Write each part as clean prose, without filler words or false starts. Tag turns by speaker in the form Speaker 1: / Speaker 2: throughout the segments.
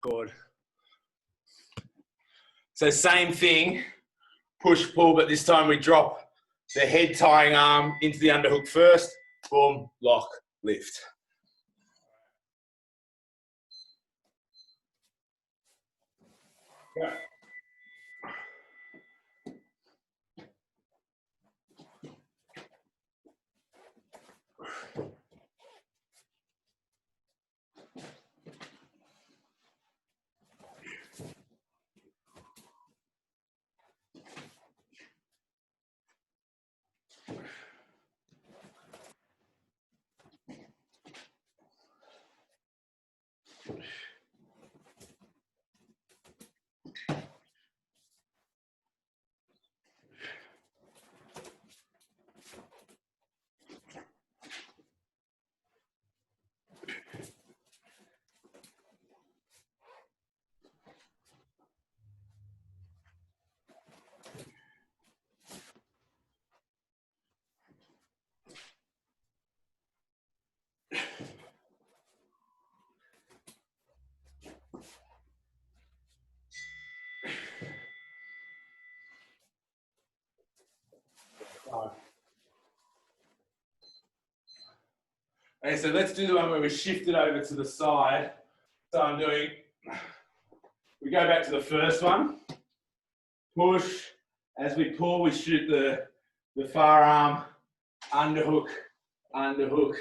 Speaker 1: Good. So same thing, push, pull, but this time we drop the head tying arm into the underhook first. Boom, lock, lift. Yeah. Okay, so let's do the one where we shift it over to the side. So I'm doing, we go back to the first one, push, as we pull, we shoot the far arm, underhook, underhook,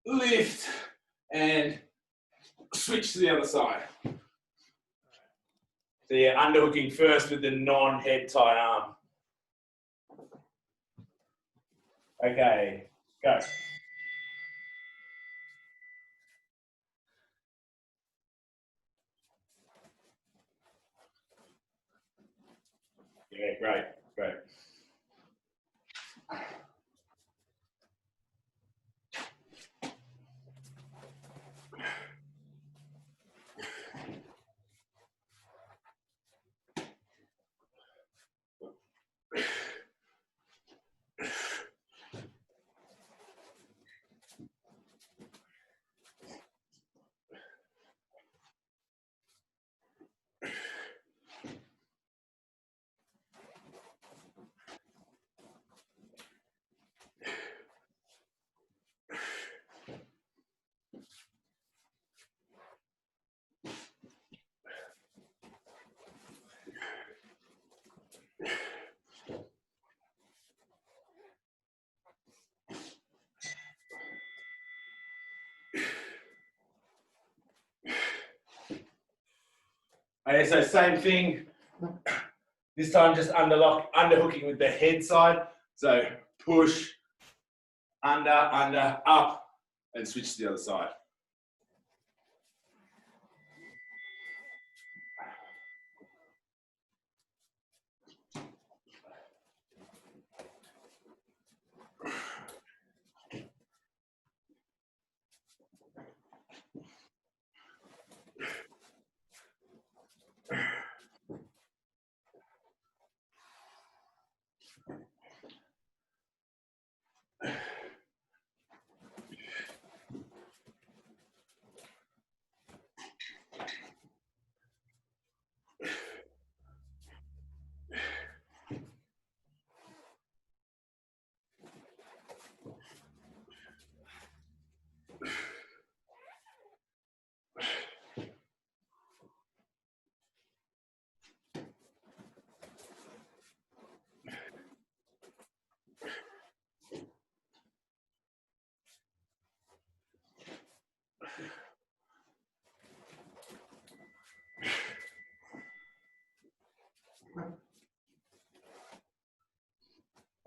Speaker 1: lift, and switch to the other side. So yeah, underhooking first with the non-head tie arm. Okay, go. Yeah, great, great. Okay, so same thing. This time just underhooking with the head side. So push, under, under, up, and switch to the other side.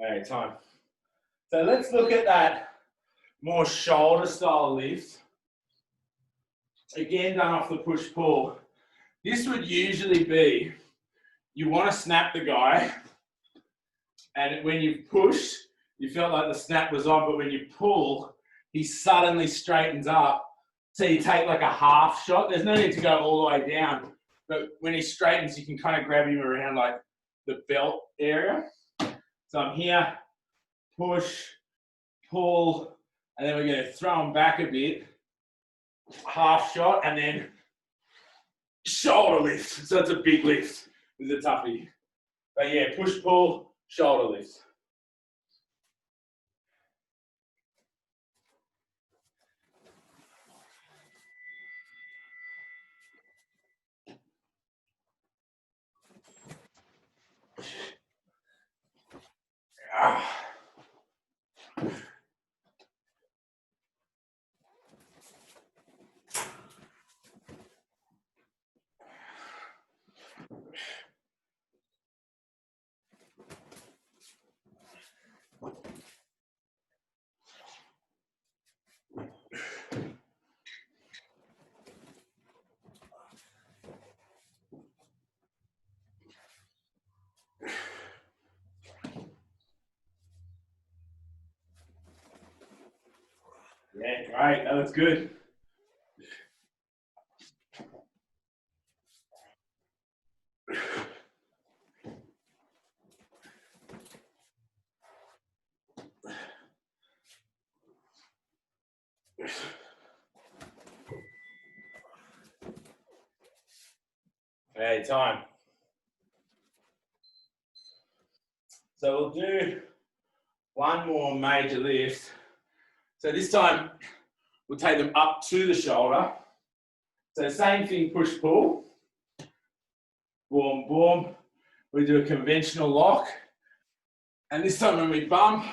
Speaker 1: Okay, time. So let's look at that more shoulder style lift. Again, done off the push-pull. This would usually be, you want to snap the guy, and when you push, you felt like the snap was on, but when you pull, he suddenly straightens up. So you take like a half shot. There's no need to go all the way down, but when he straightens, you can kind of grab him around like the belt area. So I'm here, push, pull, and then we're going to throw him back a bit, half shot, and then shoulder lift. So it's a big lift. It's a toughie. But yeah, push, pull, shoulder lift. Ah. Yeah, great. That looks good. Hey, time. So we'll do one more major lift. So this time we'll take them up to the shoulder. So same thing, push, pull. Boom, boom. We do a conventional lock. And this time when we bump,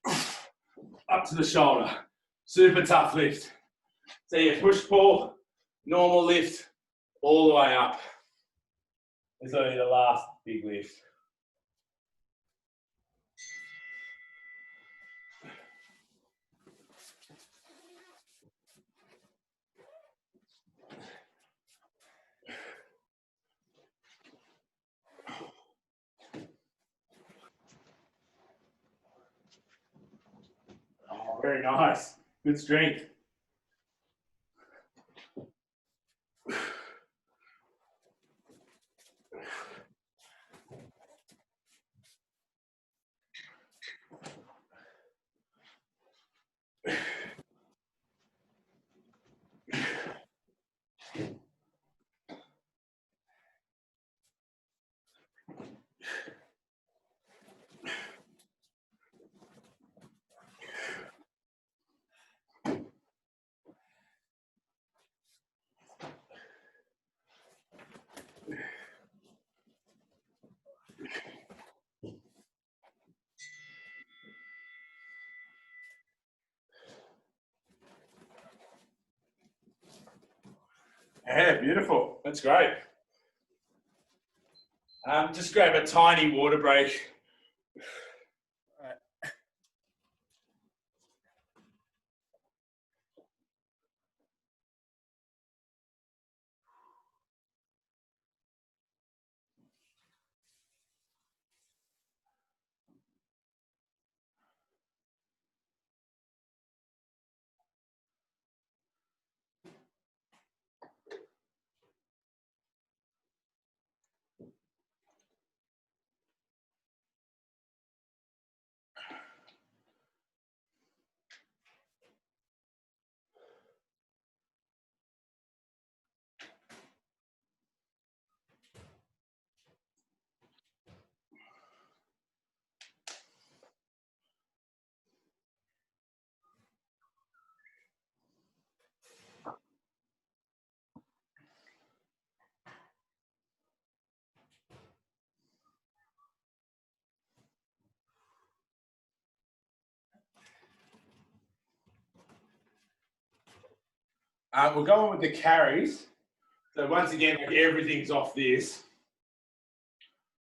Speaker 1: up to the shoulder. Super tough lift. So yeah, push, pull, normal lift, all the way up. This will be the last big lift. Oh, very nice. Good strength. Yeah, beautiful. That's great. Just grab a tiny water break. We'll go on with the carries. So once again, like everything's off this.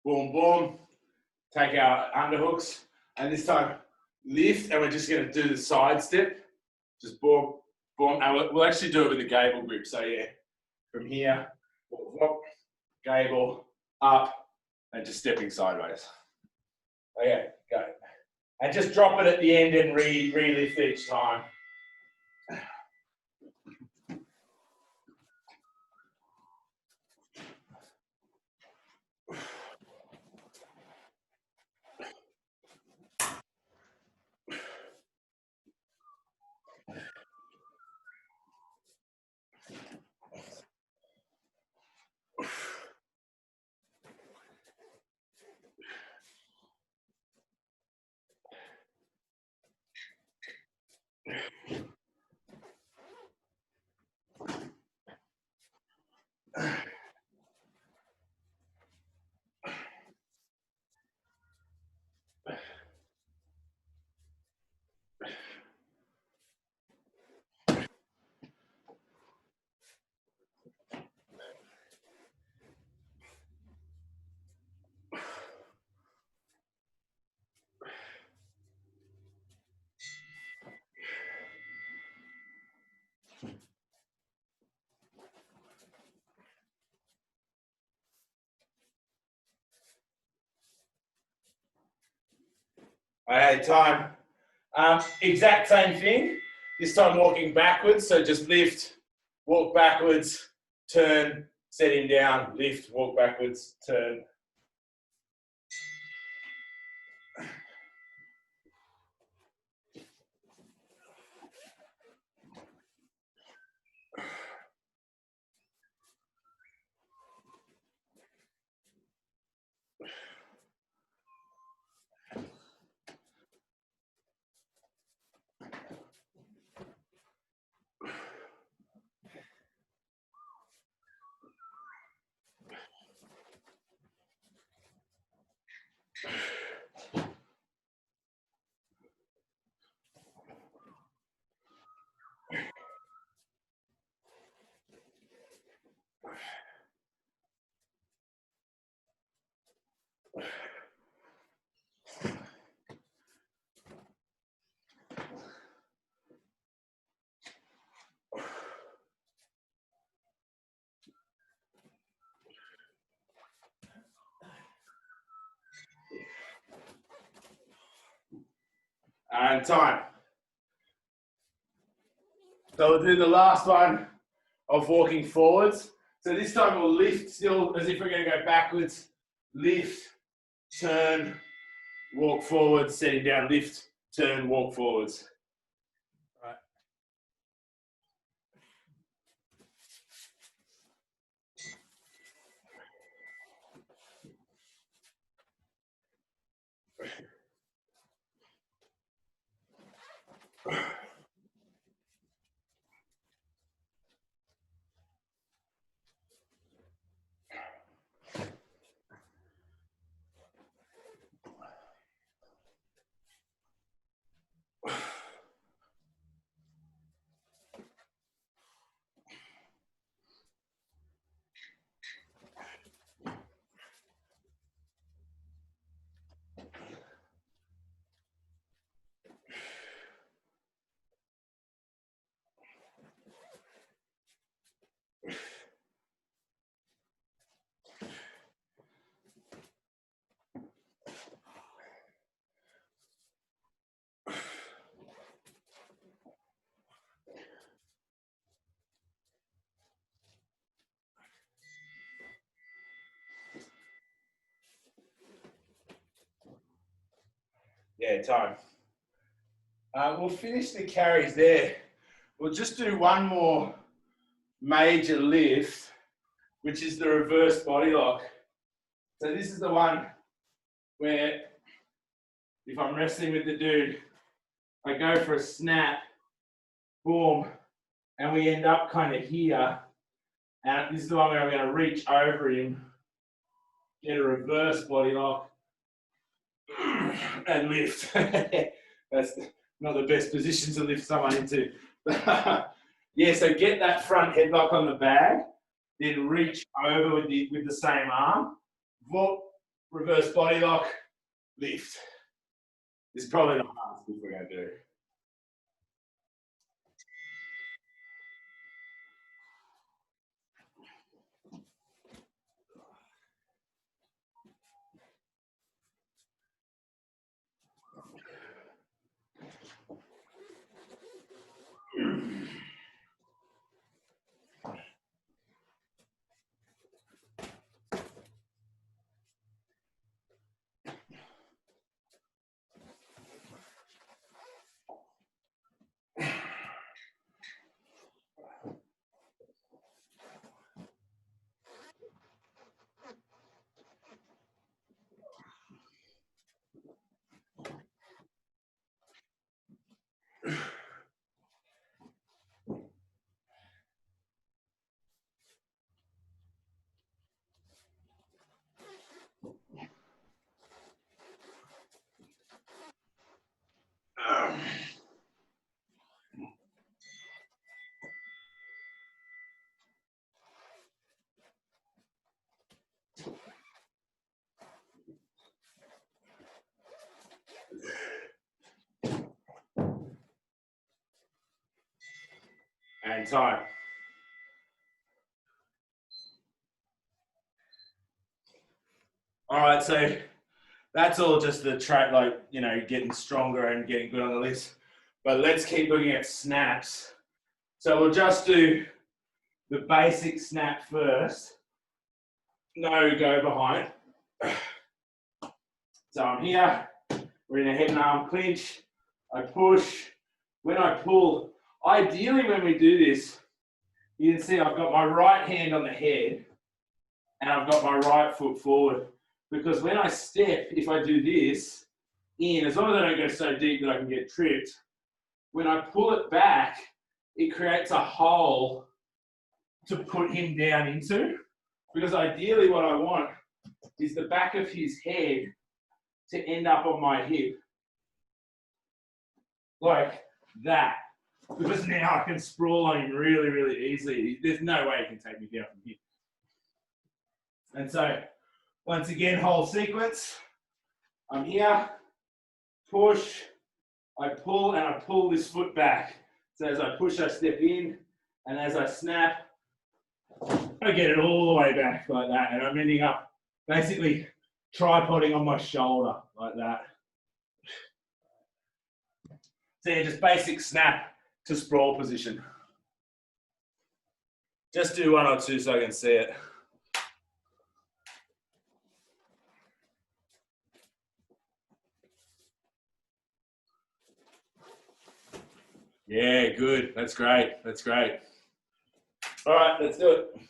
Speaker 1: Boom, boom. Take our underhooks. And this time, lift, and we're just going to do the side step. Just boom, boom. And we'll actually do it with a gable grip. So yeah, from here, whoop, gable, up, and just stepping sideways. Okay, go. And just drop it at the end and re-lift each time. Okay, time. Exact same thing. This time walking backwards. So just lift, walk backwards, turn, set him down, lift, walk backwards, turn. And time. So we'll do the last one of walking forwards. So this time we'll lift still as if we're going to go backwards. Lift, turn, walk forwards, setting down, lift, turn, walk forwards. Right. Yeah, time. We'll finish the carries there. We'll just do one more major lift, which is the reverse body lock. So this is the one where if I'm wrestling with the dude, I go for a snap, boom, and we end up kind of here. And this is the one where I'm going to reach over him, get a reverse body lock, and lift. That's not the best position to lift someone into. Yeah, so get that front headlock on the bag, then reach over with the same arm, vault, reverse body lock, lift. This is probably the hardest we're going to do. time. All right, so that's all just the track, like, you know, getting stronger and getting good on the list. But let's keep looking at snaps. So we'll just do the basic snap first. No go behind. So I'm here. We're in a head and arm clinch. I push. When I pull, ideally when we do this, you can see I've got my right hand on the head and I've got my right foot forward. Because when I step, if I do this in, as long as I don't go so deep that I can get tripped, when I pull it back, it creates a hole to put him down into. Because ideally what I want is the back of his head to end up on my hip. Like that. Because now I can sprawl on him really, really easily. There's no way he can take me down from here. And so, once again, whole sequence. I'm here, push, I pull, and I pull this foot back. So as I push, I step in, and as I snap, I get it all the way back like that, and I'm ending up basically tripoding on my shoulder like that. So yeah, just basic snap to sprawl position. Just do one or two so I can see it. Yeah, good. That's great. That's great. All right, let's do it.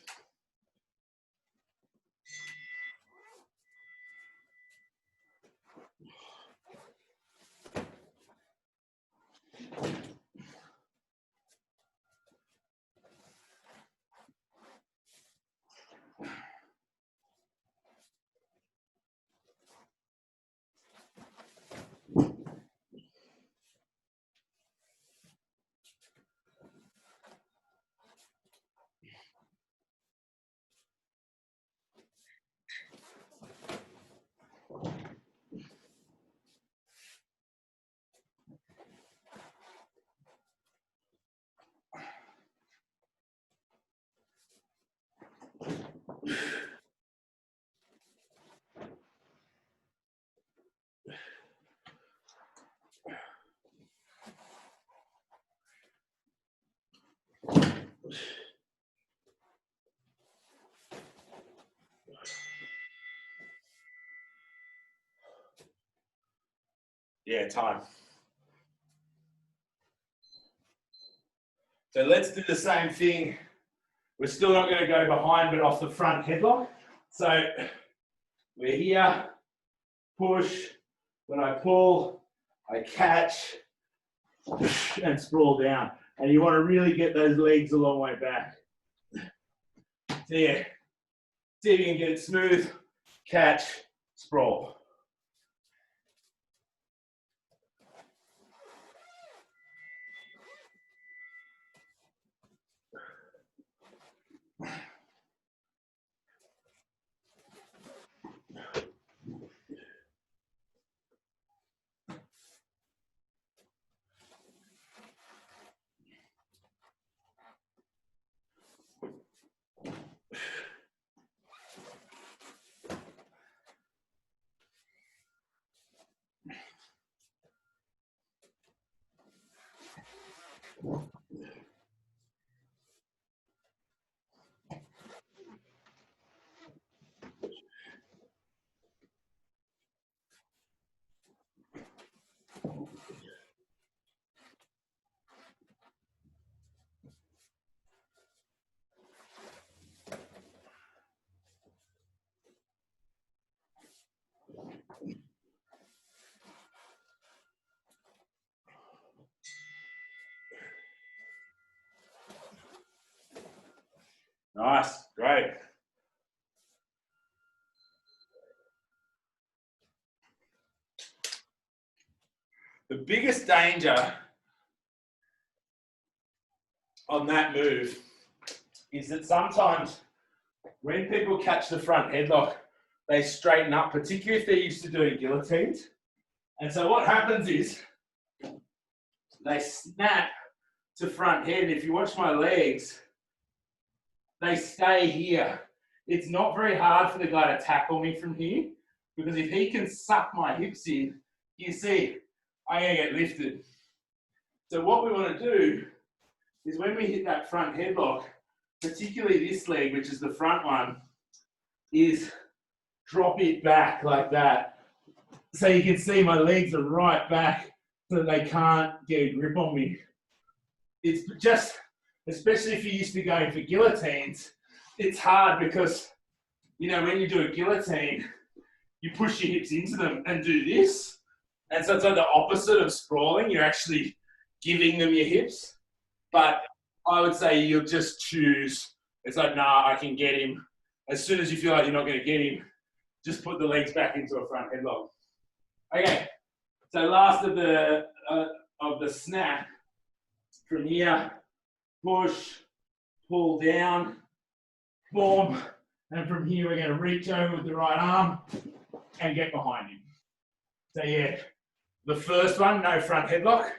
Speaker 1: Yeah, time. So let's do the same thing. We're still not going to go behind, but off the front headlock. So we're here, push. When I pull, I catch and sprawl down. And you want to really get those legs a long way back. So yeah, see if you can get it smooth, catch, sprawl. Nice, great. The biggest danger on that move is that sometimes when people catch the front headlock, they straighten up, particularly if they're used to doing guillotines. And so what happens is they snap to front head. And if you watch my legs, they stay here. It's not very hard for the guy to tackle me from here, because if he can suck my hips in, you see, I'm going to get lifted. So what we want to do is when we hit that front headlock, particularly this leg, which is the front one, is drop it back like that. So you can see my legs are right back so that they can't get a grip on me. It's just, especially if you're used to going for guillotines, it's hard because, you know, when you do a guillotine, you push your hips into them and do this. And so it's like the opposite of sprawling. You're actually giving them your hips. But I would say you'll just choose. It's like, nah, I can get him. As soon as you feel like you're not going to get him, just put the legs back into a front headlock. Okay, so last of the snap. From here, push, pull down, boom, and from here we're going to reach over with the right arm and get behind him. So yeah, the first one, no front headlock,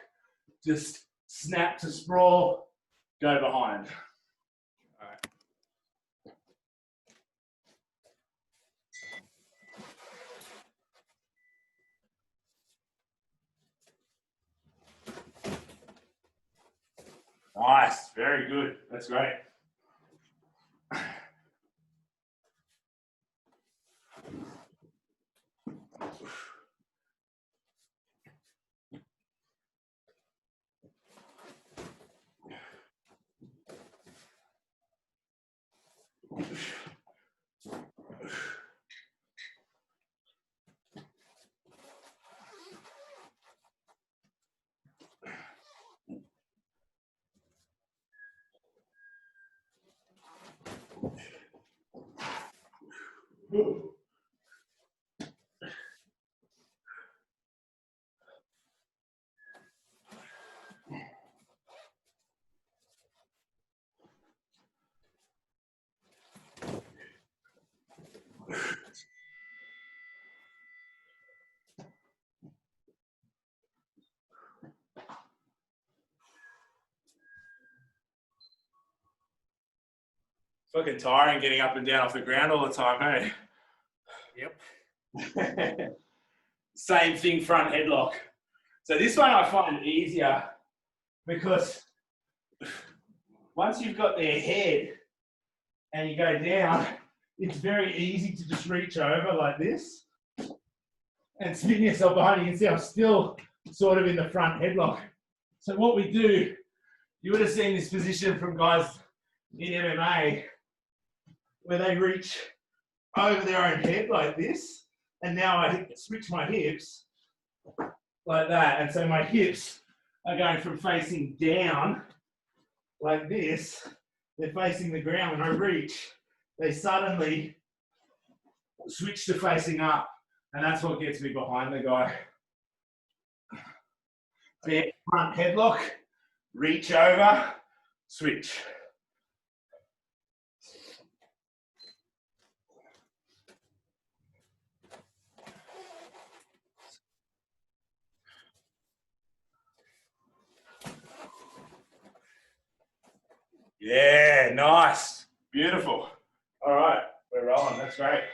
Speaker 1: just snap to sprawl, go behind. All right. Nice, very good. That's great. Fucking tiring getting up and down off the ground all the time, hey? Yep. Same thing, front headlock. So this one I find easier because once you've got their head and you go down, it's very easy to just reach over like this and spin yourself behind. You can see I'm still sort of in the front headlock. So what we do, you would have seen this position from guys in MMA where they reach over their own head like this, and now I switch my hips like that, and so my hips are going from facing down like this, they're facing the ground. When I reach, they suddenly switch to facing up, and that's what gets me behind the guy. So yeah, front headlock, reach over, switch. Yeah, nice. Beautiful. All right, we're rolling. That's great.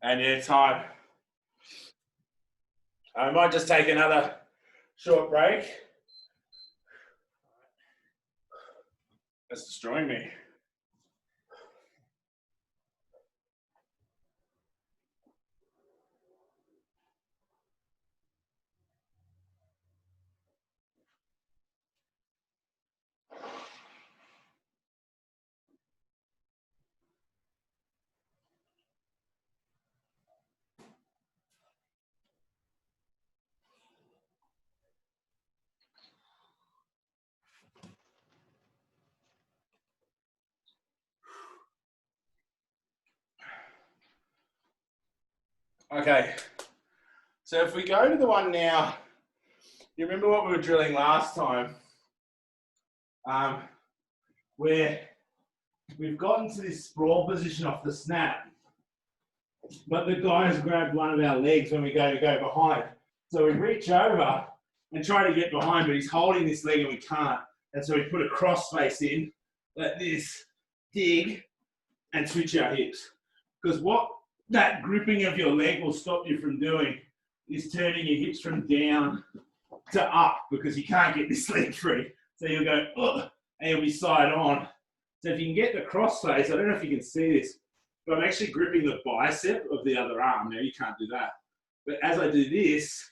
Speaker 1: And yeah, time. I might just take another short break. That's destroying me. Okay, so if we go to the one now, you remember what we were drilling last time? Where we've gotten to this sprawl position off the snap, but the guy has grabbed one of our legs when we go behind. So we reach over and try to get behind, but he's holding this leg and we can't. And so we put a cross face in, like this, dig, and switch our hips. Because what that gripping of your leg will stop you from doing is turning your hips from down to up, because you can't get this leg free. So you'll go, ugh, and you'll be side on. So if you can get the cross face, I don't know if you can see this, but I'm actually gripping the bicep of the other arm. Now you can't do that. But as I do this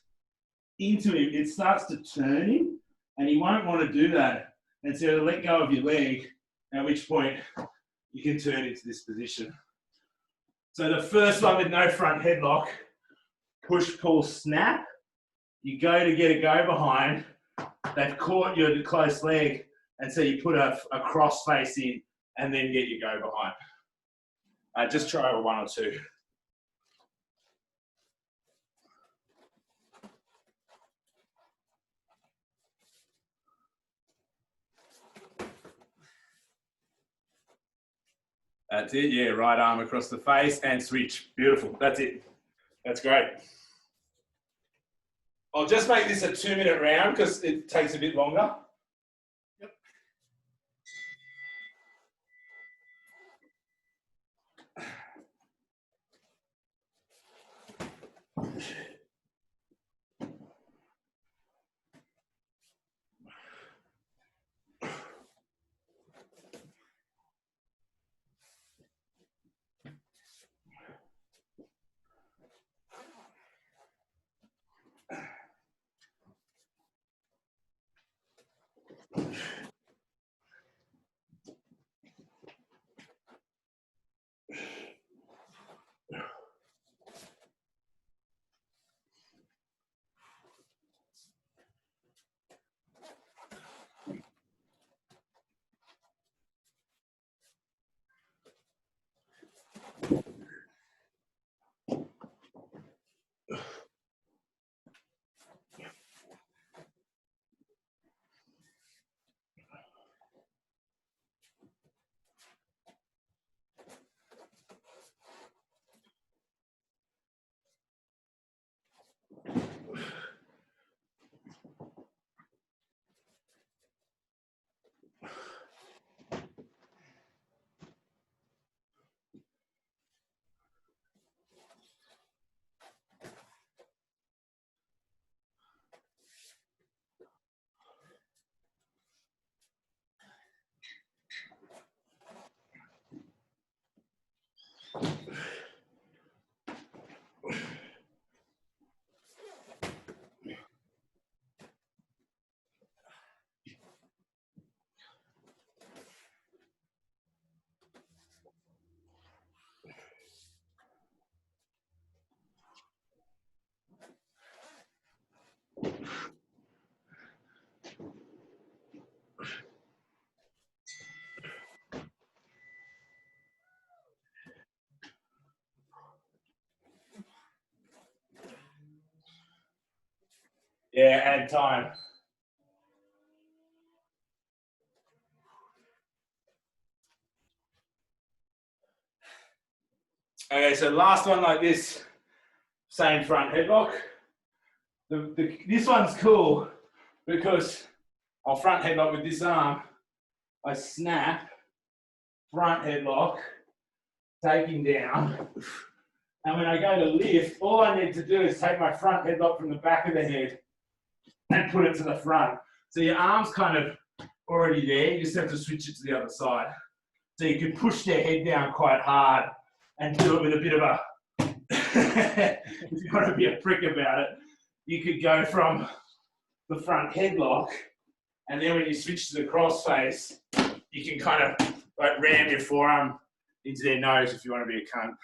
Speaker 1: into him, it starts to turn him, and he won't want to do that. And so you let go of your leg, at which point you can turn into this position. So the first one with no front headlock, push, pull, snap. You go to get a go behind, they've caught your close leg, and so you put a cross face in and then get your go behind. Just try one or two. That's it, yeah, right arm across the face and switch. Beautiful, that's it. That's great. I'll just make this a 2-minute round because it takes a bit longer. Yep. Yeah, add time. Okay, so last one like this, same front headlock. This one's cool because I'll front headlock with this arm. I snap, front headlock, take him down, And when I go to lift, all I need to do is take my front headlock from the back of the head and put it to the front. So your arm's kind of already there, you just have to switch it to the other side. So you can push their head down quite hard and do it with a bit of a, if you want to be a prick about it, you could go from the front headlock, and then when you switch to the cross face, you can kind of like ram your forearm into their nose if you want to be a cunt.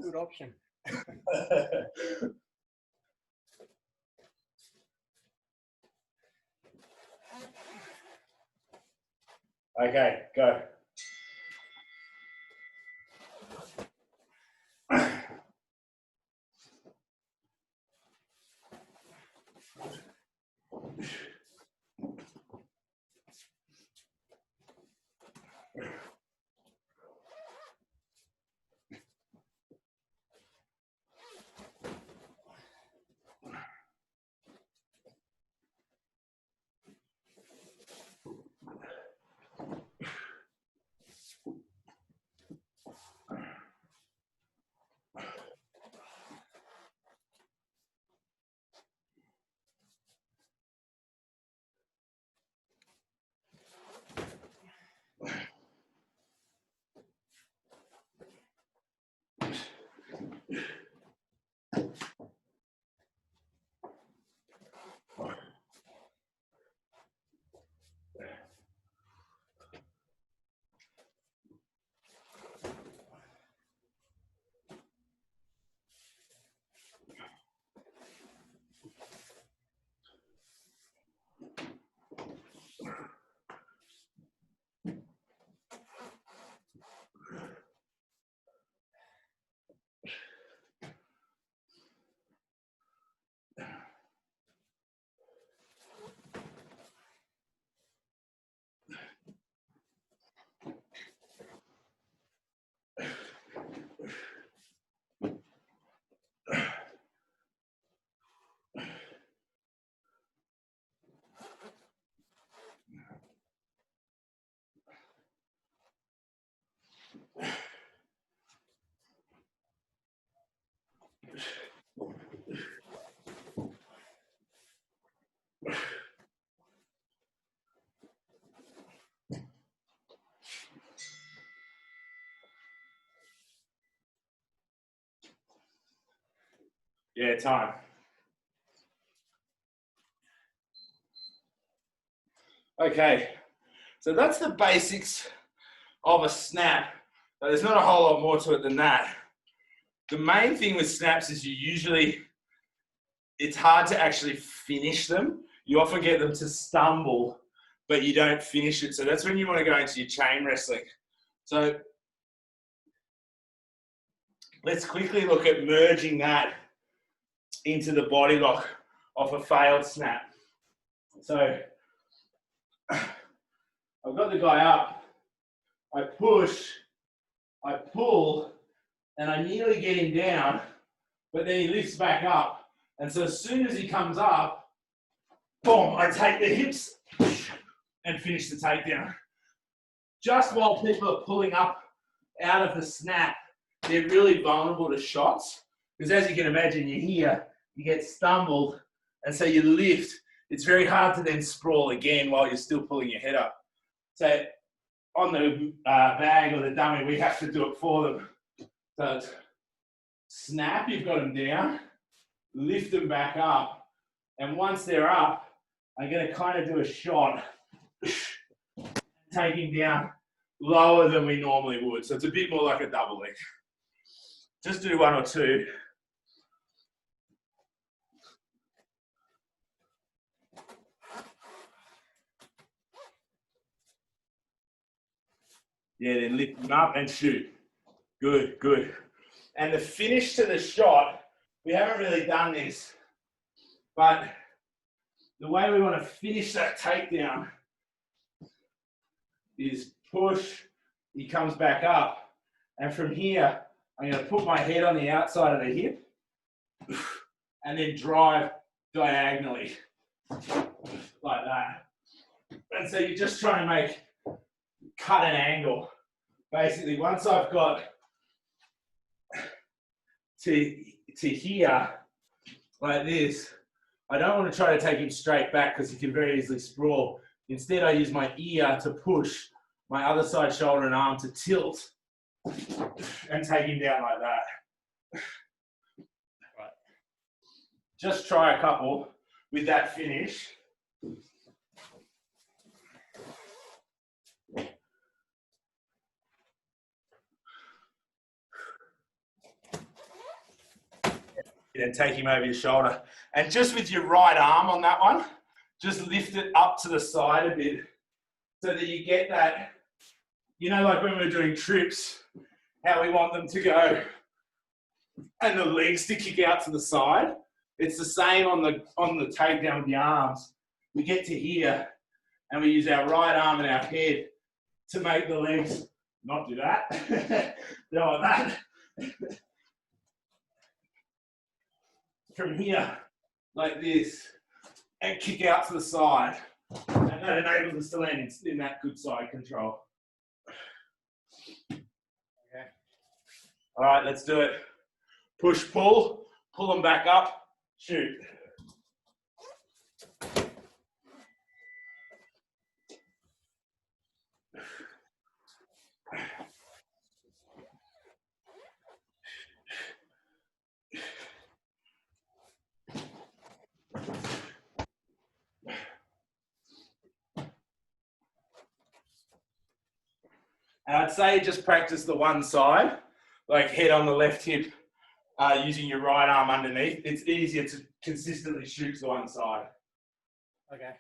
Speaker 2: Good option.
Speaker 1: Okay, go. Yeah, time. Okay, so that's the basics of a snap. But there's not a whole lot more to it than that. The main thing with snaps is it's hard to actually finish them. You often get them to stumble, but you don't finish it. So that's when you want to go into your chain wrestling. So let's quickly look at merging that into the body lock of a failed snap. So I've got the guy up, I push, I pull, and I nearly get him down, but then he lifts back up. And so as soon as he comes up, boom, I take the hips and finish the takedown. Just while people are pulling up out of the snap, they're really vulnerable to shots. Because as you can imagine, you're here, you get stumbled, and so you lift. It's very hard to then sprawl again while you're still pulling your head up. So on the bag or the dummy, we have to do it for them. So it's snap, you've got them down, lift them back up, and once they're up, I'm going to kind of do a shot, taking down lower than we normally would. So it's a bit more like a double leg. Just do one or two. Yeah, then lift them up and shoot. Good, good. And the finish to the shot, we haven't really done this, but the way we want to finish that takedown is push, he comes back up, and from here, I'm going to put my head on the outside of the hip and then drive diagonally like that. And so you're just trying to cut an angle. Basically, once I've got to here, like this, I don't want to try to take him straight back because he can very easily sprawl. Instead, I use my ear to push my other side shoulder and arm to tilt and take him down like that. Right. Just try a couple with that finish. And then take him over your shoulder. And just with your right arm on that one, just lift it up to the side a bit so that you get that, you know, like when we're doing trips, how we want them to go and the legs to kick out to the side. It's the same on the takedown with the arms. We get to here and we use our right arm and our head to make the legs not do that. No, that. From here, like this, and kick out to the side. And that enables us to land in that good side control. Okay. All right, let's do it. Push, pull them back up, shoot. And I'd say just practice the one side, like head on the left hip, using your right arm underneath. It's easier to consistently shoot to the one side. Okay.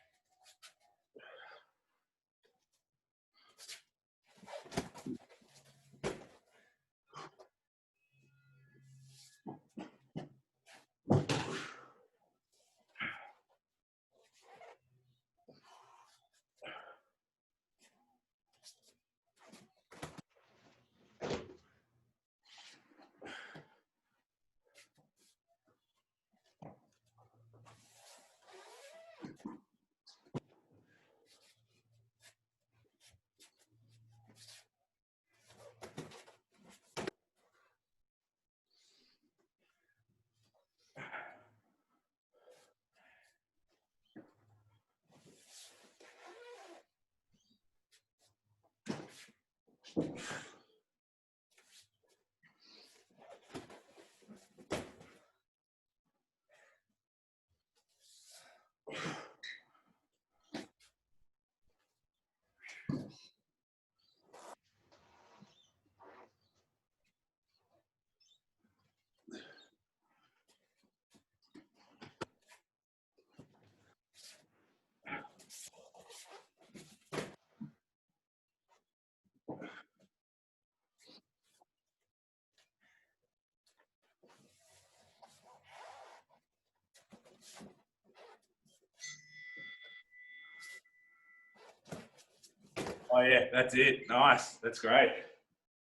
Speaker 1: Oh yeah, that's it. Nice. That's great.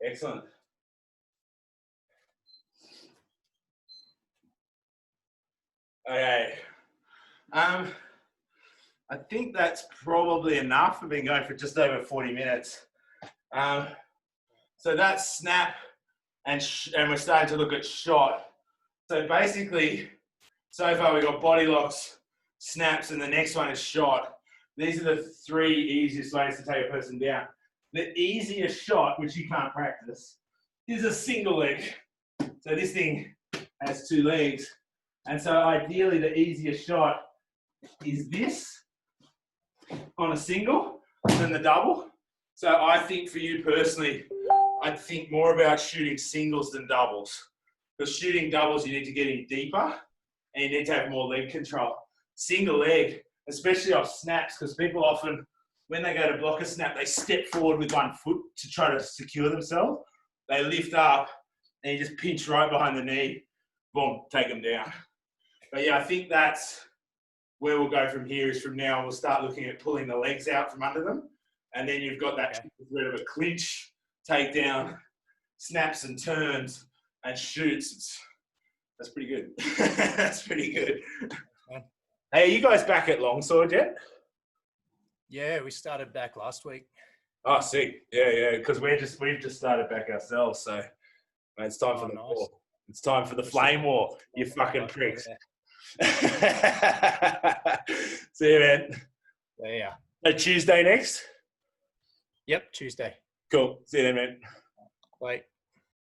Speaker 1: Excellent. Okay. I think that's probably enough. We've been going for just over 40 minutes. So that's snap and we're starting to look at shot. So basically, so far we've got body locks, snaps, and the next one is shot. These are the three easiest ways to take a person down. The easiest shot, which you can't practice, is a single leg. So this thing has two legs. And so ideally the easiest shot is this on a single than the double. So I think for you personally, I'd think more about shooting singles than doubles. Because shooting doubles, you need to get in deeper and you need to have more leg control. Single leg, especially off snaps, because people often, when they go to block a snap, they step forward with one foot to try to secure themselves. They lift up and you just pinch right behind the knee, boom, take them down. But yeah, I think that's where we'll go from here. Is from now on, we'll start looking at pulling the legs out from under them. And then you've got that bit of a clinch, takedown, snaps and turns and shoots. That's pretty good. That's pretty good. Hey, are you guys back at Longsword yet?
Speaker 2: Yeah, we started back last week.
Speaker 1: Oh, sick. Yeah, because we've just started back ourselves. So it's time for the call. It's time for the flame war, you fucking pricks. See you, man.
Speaker 2: Yeah.
Speaker 1: So Tuesday next?
Speaker 2: Yep, Tuesday.
Speaker 1: Cool. See you then, man.
Speaker 2: Bye.